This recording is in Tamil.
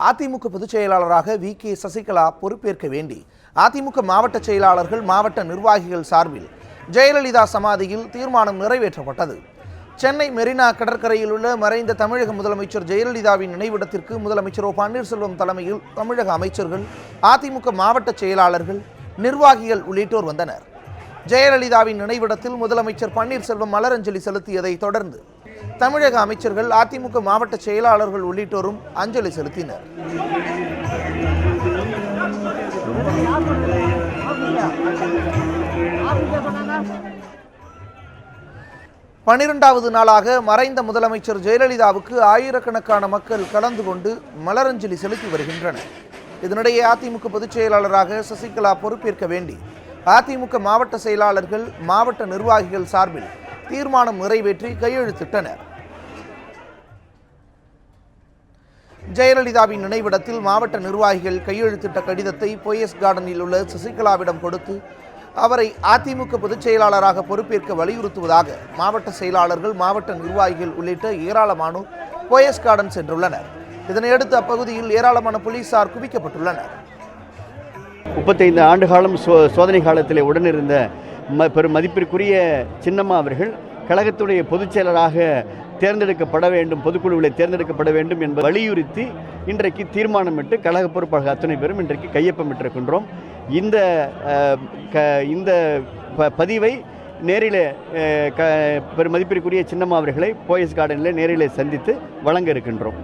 அதிமுக பொதுச் செயலாளராக வி.கே. சசிகலா பொறுப்பேற்க வேண்டி அதிமுக மாவட்ட செயலாளர்கள், மாவட்ட நிர்வாகிகள் சார்பில் ஜெயலலிதா சமாதியில் தீர்மானம் நிறைவேற்றப்பட்டது. சென்னை மெரினா கடற்கரையில் உள்ள மறைந்த தமிழக முதலமைச்சர் ஜெயலலிதாவின் நினைவிடத்திற்கு முதலமைச்சர் பன்னீர்செல்வம் தலைமையில் தமிழக அமைச்சர்கள், அதிமுக மாவட்ட செயலாளர்கள், நிர்வாகிகள் உள்ளிட்டோர் வந்தனர். ஜெயலலிதாவின் நினைவிடத்தில் முதலமைச்சர் பன்னீர்செல்வம் மலரஞ்சலி செலுத்தியதை தொடர்ந்து தமிழக அமைச்சர்கள், அதிமுக மாவட்ட செயலாளர்கள் உள்ளிட்டோரும் அஞ்சலி செலுத்தினர். 12வது நாளாக மறைந்த முதலமைச்சர் ஜெயலலிதாவுக்கு ஆயிரக்கணக்கான மக்கள் கலந்து கொண்டு மலரஞ்சலி செலுத்தி வருகின்றனர். இதனிடையே அதிமுக பொதுச் செயலாளராக சசிகலா பொறுப்பேற்க வேண்டி அதிமுக மாவட்ட செயலாளர்கள், மாவட்ட நிர்வாகிகள் சார்பில் தீர்மானம் நிறைவேற்றி கையெழுத்திட்டனர். ஜெயலலிதாவின் நினைவிடத்தில் மாவட்ட நிர்வாகிகள் கையெழுத்திட்ட கடிதத்தை போயஸ் கார்டனில் உள்ள சசிகலாவிடம் கொடுத்து அவரை அதிமுக பொதுச் செயலாளராக பொறுப்பேற்க வலியுறுத்துவதாக மாவட்ட செயலாளர்கள், மாவட்ட நிர்வாகிகள் உள்ளிட்ட ஏராளமானோர் போயஸ் கார்டன் சென்றுள்ளனர். இதனையடுத்து அப்பகுதியில் ஏராளமான போலீசார் குவிக்கப்பட்டுள்ளனர். 35 ஆண்டு காலம் சோதனை காலத்திலே உடனிருந்த பெரும் மதிப்பிற்குரிய சின்னம்மா அவர்கள் கழகத்துடைய பொதுச் செயலராக தேர்ந்தெடுக்கப்பட வேண்டும், பொதுக்குழுவில் தேர்ந்தெடுக்கப்பட வேண்டும் என்பதை வலியுறுத்தி இன்றைக்கு தீர்மானமிட்டு கழக பொறுப்பாளர்கள் அத்தனை பேரும் இன்றைக்கு கையொப்பமிட்டிருக்கின்றோம். இந்த பதிவை நேரில் பெரும் மதிப்பிற்குரிய சின்னம்மா அவர்களை போயஸ் கார்டனில் நேரில் சந்தித்து வழங்க இருக்கின்றோம்.